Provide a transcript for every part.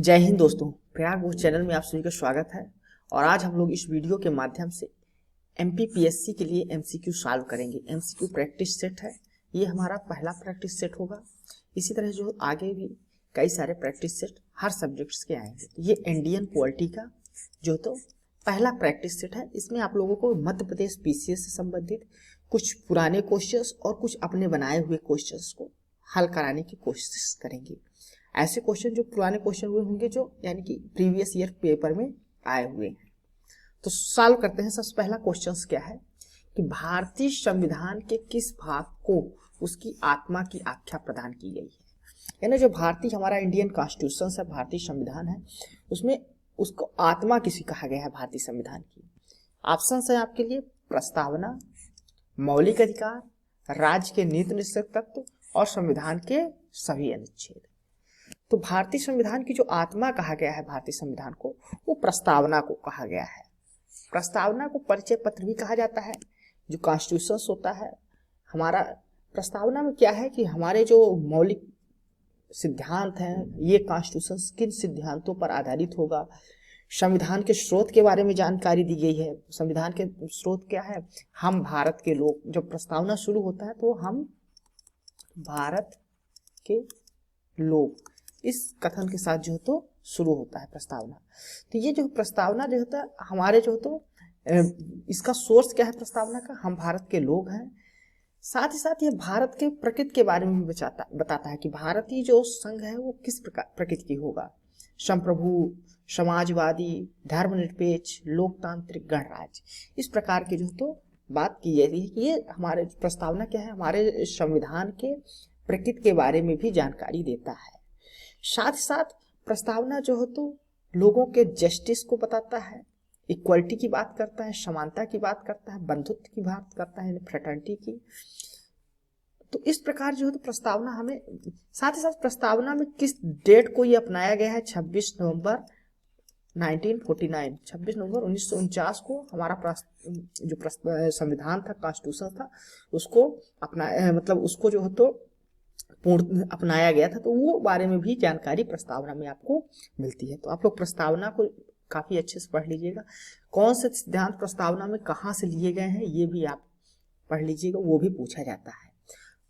जय हिंद दोस्तों, प्रयाग वो चैनल में आप सभी का स्वागत है। और आज हम लोग इस वीडियो के माध्यम से एमपीपीएससी के लिए एमसीक्यू सॉल्व करेंगे। एमसीक्यू प्रैक्टिस सेट है, ये हमारा पहला प्रैक्टिस सेट होगा। इसी तरह जो आगे भी कई सारे प्रैक्टिस सेट हर सब्जेक्ट्स के आएंगे। ये इंडियन पॉलिटी का जो तो पहला प्रैक्टिस सेट है। इसमें आप लोगों को मध्य प्रदेश पीसीएस से संबंधित कुछ पुराने क्वेश्चंस और कुछ अपने बनाए हुए क्वेश्चंस को हल कराने की कोशिश करेंगे। ऐसे क्वेश्चन जो पुराने क्वेश्चन हुए होंगे, जो यानी कि प्रीवियस ईयर पेपर में आए हुए हैं। तो सॉल्व करते हैं। सबसे पहला क्वेश्चन क्या है कि भारतीय संविधान के किस भाग को उसकी आत्मा की आख्या प्रदान की गई है। यानी जो भारतीय हमारा इंडियन कॉन्स्टिट्यूशन है, भारतीय संविधान है, उसमें उसको आत्मा किसी कहा गया है भारतीय संविधान की। ऑप्शन है आपके लिए प्रस्तावना, मौलिक अधिकार, राज्य के नीति निश्चित तत्व और संविधान के सभी अनुच्छेद। तो भारतीय संविधान की जो आत्मा कहा गया है भारतीय संविधान को, वो प्रस्तावना को कहा गया है। प्रस्तावना को परिचय पत्र भी कहा जाता है। जो कॉन्स्टिट्यूशन होता है हमारा, प्रस्तावना में क्या है कि हमारे जो मौलिक सिद्धांत हैं, ये कॉन्स्टिट्यूशन किन सिद्धांतों पर आधारित होगा। संविधान के स्रोत के बारे में जानकारी दी गई है। संविधान के स्रोत क्या है? हम भारत के लोग। जब प्रस्तावना शुरू होता है तो हम भारत के लोग, इस कथन के साथ जो तो शुरू होता है प्रस्तावना। तो ये जो प्रस्तावना जो होता है हमारे जो तो इसका सोर्स क्या है प्रस्तावना का? हम भारत के लोग हैं। साथ ही साथ ये भारत के प्रकृति के बारे में भी बताता है कि भारतीय जो संघ है वो किस प्रकार प्रकृति की होगा। संप्रभु, समाजवादी, धर्मनिरपेक्ष, लोकतांत्रिक, गणराज्य, इस प्रकार की जो तो बात की जाती है कि ये हमारे प्रस्तावना क्या है, हमारे संविधान के प्रकृति के बारे में भी जानकारी देता है। साथ ही साथ प्रस्तावना जो हो तो लोगों के जस्टिस को बताता है, इक्वलिटी की बात करता है, समानता की बात करता है, बंधुत्व की बात करता है, फ्रेटर्निटी की। तो इस प्रकार जो है तो प्रस्तावना हमें, साथ ही साथ प्रस्तावना में किस डेट को ये अपनाया गया है? 26 नवंबर 1949, 26 नवंबर 1949 को हमारा जो संविधान था, कॉन्स्टिट्यूशन था, उसको अपना मतलब उसको जो है तो पूर्ण अपनाया गया था। तो वो बारे में भी जानकारी प्रस्तावना में आपको मिलती है। तो आप लोग प्रस्तावना को काफी अच्छे से पढ़ लीजिएगा। कौन से सिद्धांत प्रस्तावना में कहाँ से लिए गए हैं ये भी आप पढ़ लीजिएगा, वो भी पूछा जाता है।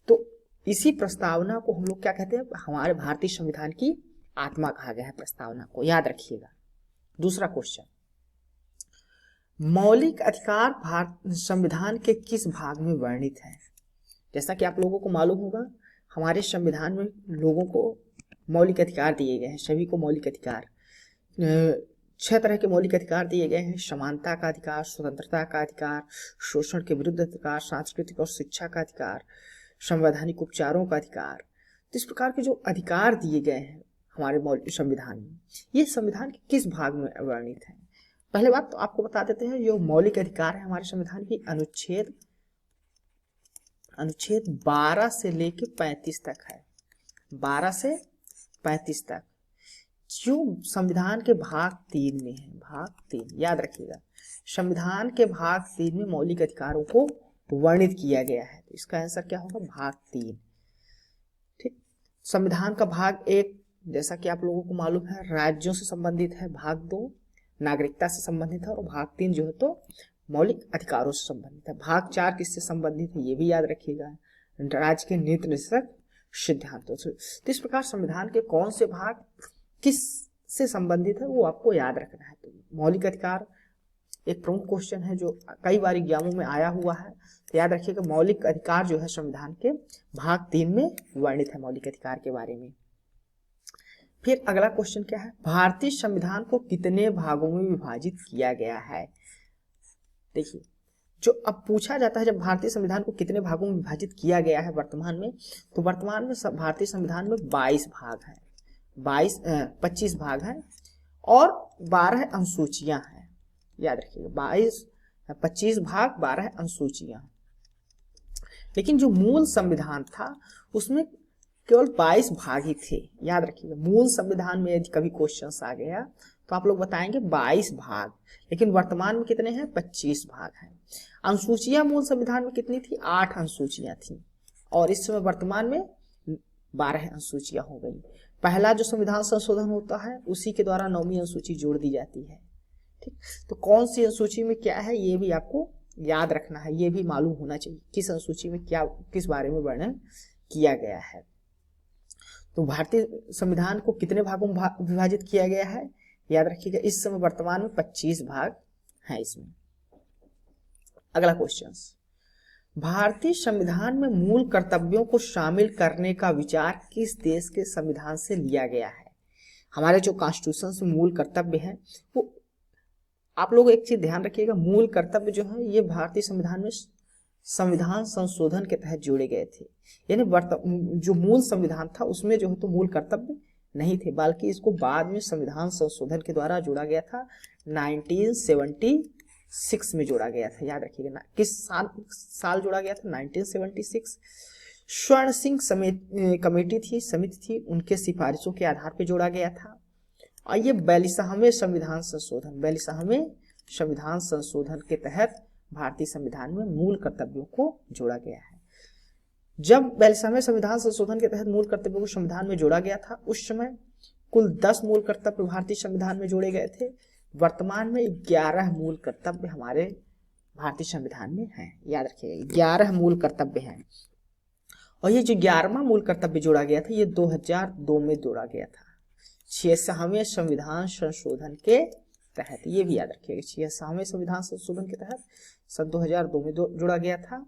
तो इसी प्रस्तावना को हम लोग क्या कहते हैं? हमारे भारतीय संविधान की आत्मा कहा गया है प्रस्तावना को, याद रखिएगा। दूसरा क्वेश्चन, मौलिक अधिकार भारत संविधान के किस भाग में वर्णित है? जैसा कि आप लोगों को मालूम होगा, हमारे संविधान में लोगों को मौलिक अधिकार दिए गए हैं। सभी को मौलिक अधिकार, 6 तरह के मौलिक अधिकार दिए गए हैं। समानता का अधिकार, स्वतंत्रता का अधिकार, शोषण के विरुद्ध अधिकार, सांस्कृतिक और शिक्षा का अधिकार, संवैधानिक उपचारों का अधिकार। तो इस प्रकार के जो अधिकार दिए गए हैं हमारे मौलिक संविधान में, ये संविधान के किस भाग में वर्णित है? पहले बात तो आपको बता देते हैं, जो मौलिक अधिकार है हमारे संविधान की, अनुच्छेद 12 से लेके 35 तक है। 12 से 35 तक जो संविधान के भाग 3 में है। भाग 3 याद रखिएगा, संविधान के भाग 3 में मौलिक अधिकारों को वर्णित किया गया है। तो इसका आंसर क्या होगा? भाग 3। ठीक। संविधान का भाग 1 जैसा कि आप लोगों को मालूम है राज्यों से संबंधित है। भाग 2 नागरिकता से संबंधित है और भाग 3 जो है तो मौलिक अधिकारों से संबंधित है। भाग 4 किससे संबंधित है ये भी याद रखिएगा, राज्य के नीति निश्चित सिद्धांतों से। तो इस प्रकार संविधान के कौन से भाग किस से संबंधित है वो आपको याद रखना है। तो मौलिक अधिकार एक प्रमुख क्वेश्चन है जो कई बार एग्जामों में आया हुआ है। तो याद रखिएगा मौलिक अधिकार जो है संविधान के भाग 3 में वर्णित है मौलिक अधिकार के बारे में। फिर अगला क्वेश्चन क्या है? भारतीय संविधान को कितने भागों में विभाजित किया गया है? देखिए, जो अब पूछा जाता है जब भारतीय संविधान को कितने भागों में विभाजित किया गया है वर्तमान में, तो वर्तमान में भारतीय संविधान में 22 भाग हैं, 25 भाग हैं और 12 अनुसूचियां हैं। याद रखिएगा 25 भाग, 12 अनुसूचियां। लेकिन जो मूल संविधान था उसमें केवल 22 भाग ही थे। याद रखिएगा, मूल संविधान में यदि कभी क्वेश्चन आ गया तो आप लोग बताएंगे 22 भाग, लेकिन वर्तमान में कितने हैं? 25 भाग हैं। अनुसूचियां मूल संविधान में कितनी थी? 8 अनुसूचियां थी और इस समय वर्तमान में 12 अनुसूचियां हो गई। पहला जो संविधान संशोधन होता है उसी के द्वारा 9वीं अनुसूची जोड़ दी जाती है। ठीक, तो कौन सी अनुसूची में क्या है ये भी आपको याद रखना है, ये भी मालूम होना चाहिए किस अनुसूची में क्या, किस बारे में वर्णन किया गया है। तो भारतीय संविधान को कितने भागों में विभाजित किया गया है, याद रखिएगा। इस समय वर्तमान में 25 भाग हैं इसमें। अगला क्वेश्चन, भारतीय संविधान में मूल कर्तव्यों को शामिल करने का विचार किस देश के संविधान से लिया गया है। हमारे जो कॉन्स्टिट्यूशन से मूल कर्तव्य है वो आप लोग एक चीज ध्यान रखिएगा, मूल कर्तव्य जो है ये भारतीय संविधान में संविधान संशोधन के तहत जोड़े गए थे। यानी जो मूल संविधान था उसमें जो है तो मूल कर्तव्य नहीं थे, बल्कि इसको बाद में संविधान संशोधन के द्वारा जोड़ा गया था। 1976 में जोड़ा गया था, याद रखिएगा ना। किस साल जोड़ा गया था? 1976। स्वर्ण सिंह कमेटी थी, समिति थी, उनके सिफारिशों के आधार पर जोड़ा गया था। और ये 42वें संविधान संशोधन के तहत भारतीय संविधान में मूल कर्तव्यों को जोड़ा गया है। जब 42वें संविधान संशोधन के तहत मूल कर्तव्यों को संविधान में जोड़ा गया था उस समय कुल 10 मूल कर्तव्य भारतीय संविधान में जोड़े गए थे। वर्तमान में 11 मूल कर्तव्य हमारे भारतीय संविधान में हैं, याद रखिएगा 11 मूल कर्तव्य हैं। और ये जो 11वां मूल कर्तव्य जोड़ा गया था ये 2002 में जोड़ा गया था, 66वें संविधान संशोधन के तहत। ये भी याद रखिएगा 66वें संविधान संशोधन के तहत सन 2002 में जोड़ा गया था।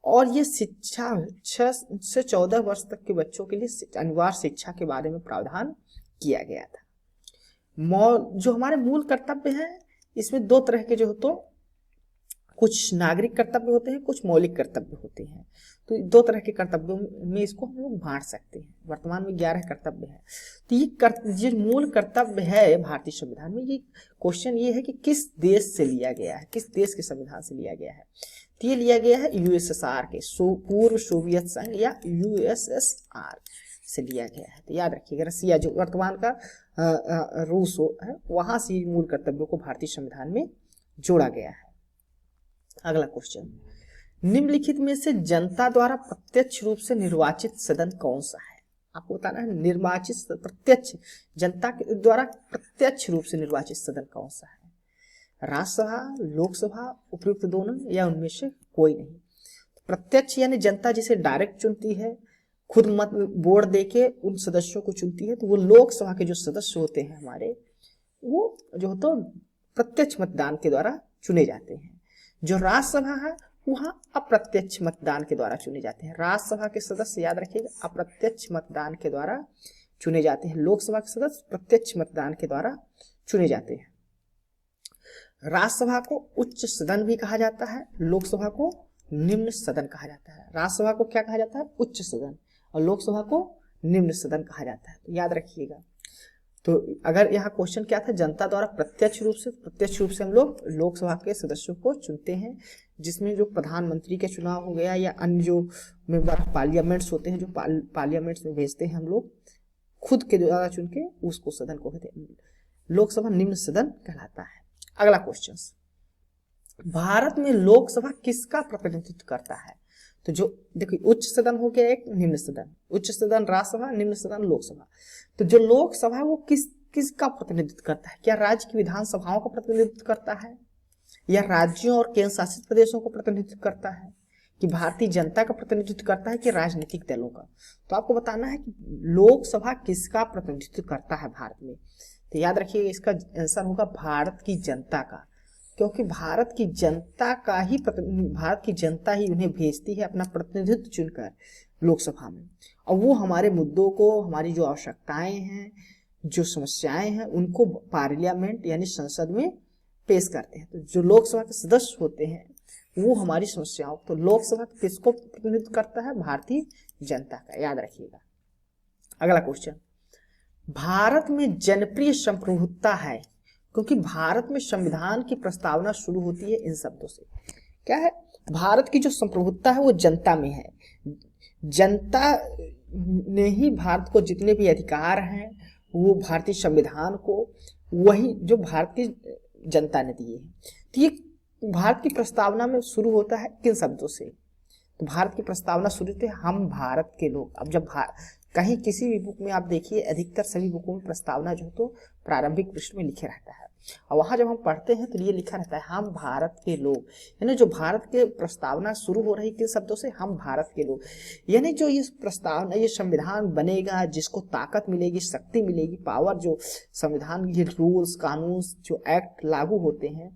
और ये शिक्षा 6 से 14 वर्ष तक के बच्चों के लिए अनिवार्य शिक्षा के बारे में प्रावधान किया गया था। जो हमारे मूल कर्तव्य हैं इसमें 2 तरह के जो हो तो कुछ नागरिक कर्तव्य होते हैं, कुछ मौलिक कर्तव्य होते हैं। तो 2 तरह के कर्तव्यों में इसको हम लोग बांट सकते हैं। वर्तमान में 11 कर्तव्य है। तो ये मूल कर्तव्य है भारतीय संविधान में, ये क्वेश्चन ये है कि किस देश से लिया गया है, किस देश के संविधान से लिया गया है। तो ये लिया गया है यूएसएसआर के, पूर्व सोवियत संघ या यूएसएसआर से लिया गया है। तो याद रखिएगा रसिया जो वर्तमान का रूस है वहां से मूल कर्तव्यों को भारतीय संविधान में जोड़ा गया है। अगला क्वेश्चन, निम्नलिखित में से जनता द्वारा प्रत्यक्ष रूप से निर्वाचित सदन कौन सा है। आपको बताना है निर्वाचित प्रत्यक्ष जनता के द्वारा प्रत्यक्ष रूप से निर्वाचित सदन कौन सा है। राज्यसभा, लोकसभा, उपयुक्त दोनों या उनमें से कोई नहीं। प्रत्यक्ष यानी जनता जिसे डायरेक्ट चुनती है, खुद मत वोट देके उन सदस्यों को चुनती है। तो वो लोकसभा के जो सदस्य होते हैं हमारे वो जो तो प्रत्यक्ष मतदान के द्वारा चुने जाते हैं। जो राज्यसभा है वहां अप्रत्यक्ष मतदान के द्वारा चुने जाते हैं। राज्यसभा के सदस्य याद रखिएगा अप्रत्यक्ष मतदान के द्वारा चुने जाते हैं। लोकसभा के सदस्य प्रत्यक्ष मतदान के द्वारा चुने जाते हैं। राज्यसभा को उच्च सदन भी कहा जाता है, लोकसभा को निम्न सदन कहा जाता है। राज्यसभा को क्या कहा जाता है? उच्च सदन, और लोकसभा को निम्न सदन कहा जाता है। तो याद रखिएगा। तो अगर यहाँ क्वेश्चन क्या था, जनता द्वारा प्रत्यक्ष रूप से हम लोग लोकसभा के सदस्यों को चुनते हैं, जिसमें जो प्रधानमंत्री के चुनाव हो गया या अन्य जो मेंबर ऑफ पार्लियामेंट्स होते हैं जो पार्लियामेंट्स में भेजते हैं हम लोग खुद के द्वारा चुन के उसको सदन को कहते हैं। लोकसभा निम्न सदन कहलाता है। अगला क्वेश्चन, भारत में लोकसभा किसका प्रतिनिधित्व करता है। तो जो देखिए उच्च सदन हो गया एक, निम्न सदन, उच्च सदन राज्यसभा, निम्न सदन लोकसभा। तो जो लोकसभा है वो किसका प्रतिनिधित्व करता है? क्या राज्य की विधानसभाओं का प्रतिनिधित्व करता है, या राज्यों और केंद्र शासित प्रदेशों को प्रतिनिधित्व करता है, कि भारतीय जनता का प्रतिनिधित्व करता है, कि राजनीतिक दलों का? तो आपको बताना है कि लोकसभा किसका प्रतिनिधित्व करता है भारत में। तो याद रखिए इसका आंसर होगा भारत की जनता का, क्योंकि भारत की जनता ही उन्हें भेजती है अपना प्रतिनिधित्व चुनकर लोकसभा में, और वो हमारे मुद्दों को, हमारी जो आवश्यकताएं हैं, जो समस्याएं हैं, उनको पार्लियामेंट यानी संसद में पेश करते हैं। तो जो लोकसभा के सदस्य होते हैं वो हमारी समस्याओं, तो लोकसभा किसको प्रतिनिधित्व करता है? भारतीय जनता का, याद रखिएगा। अगला क्वेश्चन, भारत में जनप्रिय संप्रभुता है, क्योंकि भारत में संविधान की प्रस्तावना शुरू होती है इन शब्दों से। क्या है? भारत की जो संप्रभुता है वो जनता में है। जनता ने ही भारत को जितने भी अधिकार हैं वो भारतीय संविधान को वही जो भारतीय जनता ने दिए हैं। तो ये भारत की प्रस्तावना में शुरू होता है किन शब्दों से? तो भारत की प्रस्तावना शुरू होती है हम भारत के लोग। अब जब कहीं किसी भी बुक में आप देखिए, अधिकतर सभी बुकों में प्रस्तावना जो है तो प्रारंभिक पृष्ठ में लिखे रहता है, और वहां जब हम पढ़ते हैं तो ये लिखा रहता है हम भारत के लोग, यानी जो भारत के प्रस्तावना शुरू हो रही किन शब्दों से, हम भारत के लोग। यानी जो ये प्रस्तावना, ये संविधान बनेगा, जिसको ताकत मिलेगी, शक्ति मिलेगी, पावर, जो संविधान के रूल्स कानून जो एक्ट लागू होते हैं,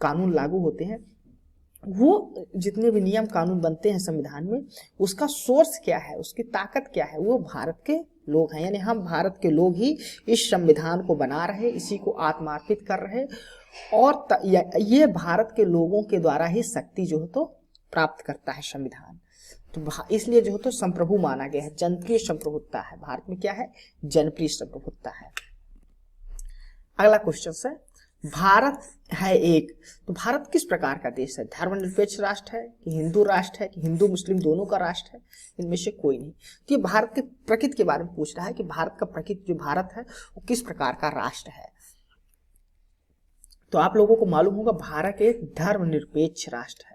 कानून लागू होते हैं, वो जितने भी नियम कानून बनते हैं संविधान में, उसका सोर्स क्या है, उसकी ताकत क्या है, वो भारत के लोग हैं। यानी हम भारत के लोग ही इस संविधान को बना रहे, इसी को आत्मार्पित कर रहे, और ये भारत के लोगों के द्वारा ही शक्ति जो है तो प्राप्त करता है संविधान। तो इसलिए जो है तो संप्रभु माना गया है, जनप्रिय संप्रभुता है भारत में। क्या है? जनप्रिय संप्रभुता है। अगला क्वेश्चन है, भारत है एक, तो भारत किस प्रकार का देश है? धर्मनिरपेक्ष राष्ट्र है कि हिंदू राष्ट्र है कि हिंदू मुस्लिम दोनों का राष्ट्र है? इनमें से कोई नहीं। तो ये भारत के प्रकृति के बारे में पूछ रहा है कि भारत का प्रकृति, जो भारत है वो किस प्रकार का राष्ट्र है। तो आप लोगों को मालूम होगा भारत एक धर्मनिरपेक्ष राष्ट्र है।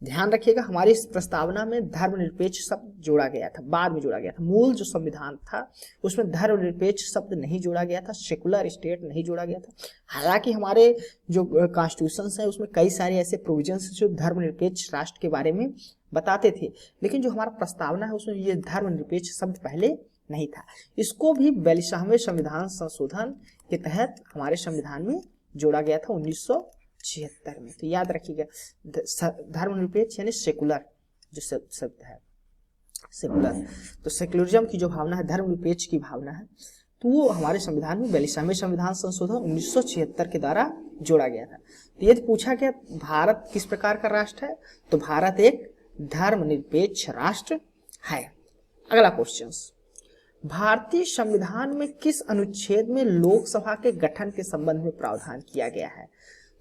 ध्यान रखिएगा, हमारी इस प्रस्तावना में धर्मनिरपेक्ष शब्द जोड़ा गया था, बाद में जोड़ा गया था। मूल जो संविधान था उसमें धर्मनिरपेक्ष शब्द नहीं जोड़ा गया था, सेकुलर स्टेट नहीं जोड़ा गया था। हालांकि हमारे जो कॉन्स्टिट्यूशन है उसमें कई सारे ऐसे प्रोविजंस जो धर्मनिरपेक्ष राष्ट्र के बारे में बताते थे, लेकिन जो हमारा प्रस्तावना है उसमें ये धर्मनिरपेक्ष शब्द पहले नहीं था। इसको भी 42वें संविधान संशोधन के तहत हमारे संविधान में जोड़ा गया था 1976 में। तो याद रखिएगा, धर्मनिरपेक्ष यानी सेकुलर जो शब्द है, सेकुलर। तो सेकुलरिज्म की जो भावना है, धर्मनिरपेक्ष की भावना है, तो वो हमारे संविधान में 42वें संविधान संशोधन 1976 के द्वारा जोड़ा गया था। तो यदि पूछा गया भारत किस प्रकार का राष्ट्र है, तो भारत एक धर्मनिरपेक्ष राष्ट्र है। अगला क्वेश्चन, भारतीय संविधान में किस अनुच्छेद में लोकसभा के गठन के संबंध में प्रावधान किया गया है?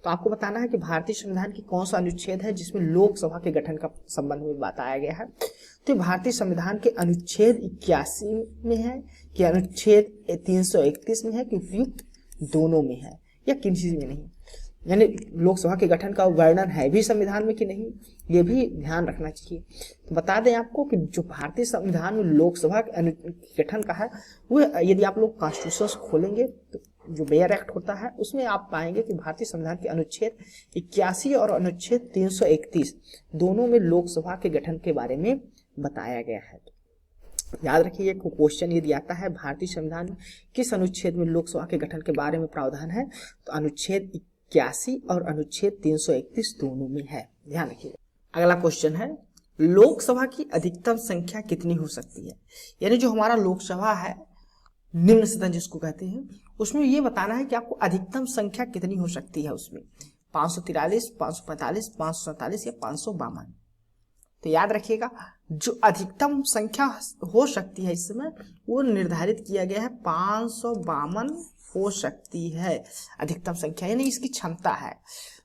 तो आपको बताना है कि भारतीय संविधान की कौन सा अनुच्छेद है जिसमें लोकसभा के गठन का संबंध में बताया गया है। तो भारतीय संविधान के अनुच्छेद 81 में है कि अनुच्छेद 331 में है कि उपयुक्त दोनों में है या किसी में नहीं। यानी लोकसभा के गठन का वर्णन है भी संविधान में कि नहीं, ये भी ध्यान रखना चाहिए। तो बता दें आपको कि जो भारतीय संविधान में लोकसभा के गठन का है, वो यदि आप लोग कॉन्स्टिट्यूशन खोलेंगे तो जो बेयर एक्ट होता है उसमें आप पाएंगे कि भारतीय संविधान के अनुच्छेद 81 और अनुच्छेद 331 दोनों में लोकसभा के गठन के बारे में बताया गया है। याद रखिए, क्वेश्चन यदि आता है भारतीय संविधान में किस अनुच्छेद में लोकसभा के गठन के बारे में प्रावधान है, तो अनुच्छेद 81 और अनुच्छेद 331 दोनों में है। ध्यान रखिए। अगला क्वेश्चन है, लोकसभा की अधिकतम संख्या कितनी हो सकती है? यानी जो हमारा लोकसभा है, निम्न सदन जिसको कहते हैं, उसमें ये बताना है कि आपको अधिकतम संख्या कितनी हो सकती है। उसमें 543, 545, 547 या 552। तो याद रखिएगा, जो अधिकतम संख्या हो सकती है इस समय वो निर्धारित किया गया है 552 हो सकती है अधिकतम संख्या, यानी इसकी क्षमता है।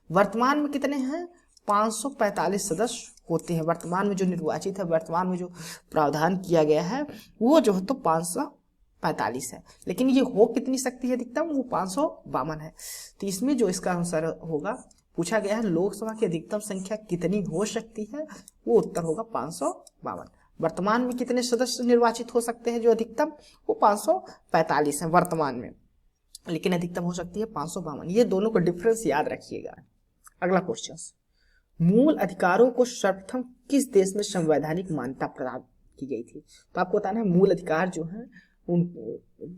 वर्तमान में कितने हैं? 545 सदस्य होते हैं वर्तमान में जो निर्वाचित है। वर्तमान में जो प्रावधान किया गया है वो जो है तो 545 है, लेकिन ये हो कितनी सकती है अधिकतम? वो 552 है। तो इसमें जो इसका आंसर होगा, पूछा गया है लोकसभा की अधिकतम संख्या कितनी हो सकती है, वो उत्तर होगा 552। वर्तमान में कितने सदस्य निर्वाचित हो सकते हैं जो अधिकतम? वो 545 है वर्तमान में, लेकिन अधिकतम हो सकती है 552। ये दोनों को डिफरेंस याद रखिएगा। अगला क्वेश्चन, मूल अधिकारों को सर्वप्रथम किस देश में संवैधानिक मान्यता प्रदान की गई थी? तो आपको बताना है मूल अधिकार जो है, उन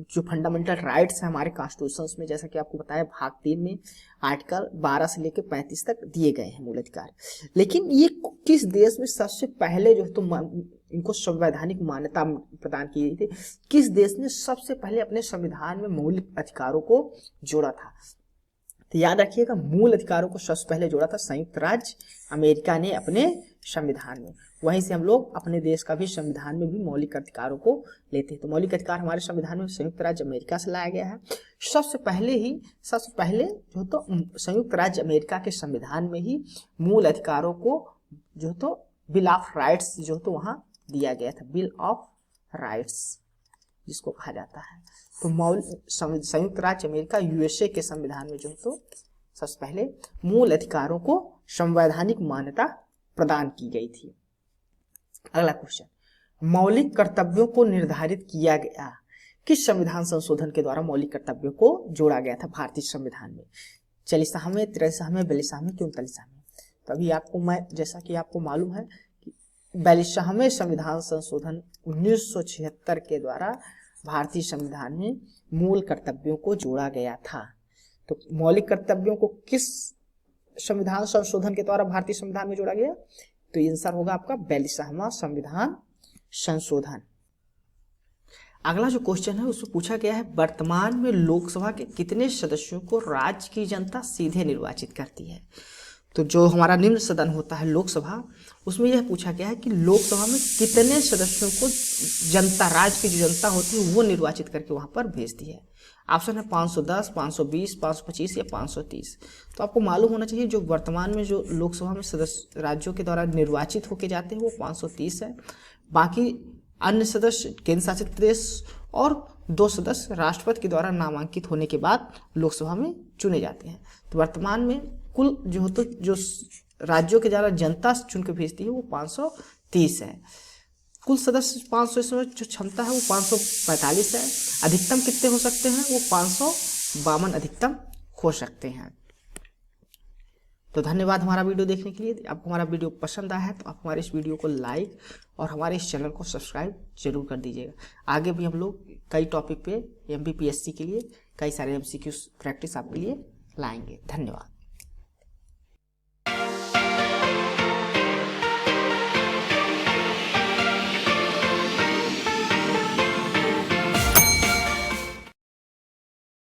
जो फंडामेंटल राइट्स है हमारे कॉन्स्टिट्यूशन में, जैसा कि आपको बताया भाग 3 में आर्टिकल 12 से लेकर 35 तक दिए गए हैं मूल अधिकार। लेकिन ये किस देश में सबसे पहले जो तो इनको संवैधानिक मान्यता प्रदान की गई थी? किस देश ने सबसे पहले अपने संविधान में मौलिक अधिकारों को जोड़ा था? तो याद रखिएगा, मूल अधिकारों को सबसे पहले जोड़ा था संयुक्त राज्य अमेरिका ने अपने संविधान में। वहीं से हम लोग अपने देश का भी संविधान में भी मौलिक अधिकारों को लेते हैं। तो मौलिक अधिकार हमारे संविधान में संयुक्त राज्य अमेरिका से लाया गया है। सबसे पहले जो तो संयुक्त राज्य अमेरिका के संविधान में ही मूल अधिकारों को जो तो बिल ऑफ राइट्स जो तो वहाँ दिया गया था, बिल ऑफ राइट्स जिसको कहा जाता है। तो संयुक्त राज्य अमेरिका यूएसए के संविधान में जो तो सबसे पहले मूल अधिकारों को संवैधानिक मान्यता प्रदान की गई थी। अगला क्वेश्चन, मौलिक कर्तव्यों को निर्धारित किया गया। किस संविधान संशोधन के द्वारा मौलिक कर्तव्यों को जोड़ा गया था भारतीय संविधान में? 40वें, 43वें, 42वें कि 39वें? तभी आपको मैं, जैसा कि आपको मालूम है कि 42वें संविधान संशोधन 1976 के द्वारा भारतीय संविधान में मूल कर्तव्यों को जोड़ा गया था। तो मौलिक कर्तव्यों को किस संविधान संशोधन के द्वारा भारतीय संविधान में जोड़ा गया? तो आंसर होगा आपका 42वां संविधान संशोधन। अगला जो क्वेश्चन है उसमें पूछा गया है, वर्तमान में लोकसभा के कितने सदस्यों को राज्य की जनता सीधे निर्वाचित करती है? तो जो हमारा निम्न सदन होता है लोकसभा, उसमें यह पूछा गया है कि लोकसभा में कितने सदस्यों को जनता, राज्य की जो जनता होती है वो निर्वाचित करके वहां पर भेजती है। ऑप्शन है 510, 520, 525 या 530। तो आपको मालूम होना चाहिए जो वर्तमान में जो लोकसभा में सदस्य राज्यों के द्वारा निर्वाचित होके जाते हैं वो 530 है। बाकी अन्य सदस्य केंद्र शासित प्रदेश और 2 सदस्य राष्ट्रपति के द्वारा नामांकित होने के बाद लोकसभा में चुने जाते हैं। तो वर्तमान में कुल जो राज्यों के द्वारा जनता चुन के भेजती है वो 530 है। कुल सदस्य 500, इसमें जो क्षमता है वो 545 है। अधिकतम कितने हो सकते हैं? वो 552 अधिकतम हो सकते हैं। तो धन्यवाद हमारा वीडियो देखने के लिए। आपको हमारा वीडियो पसंद आया है तो आप हमारे इस वीडियो को लाइक और हमारे इस चैनल को सब्सक्राइब जरूर कर दीजिएगा। आगे भी हम लोग कई टॉपिक पे MPPSC के लिए कई सारे MCQ प्रैक्टिस आपके लिए लाएंगे। धन्यवाद।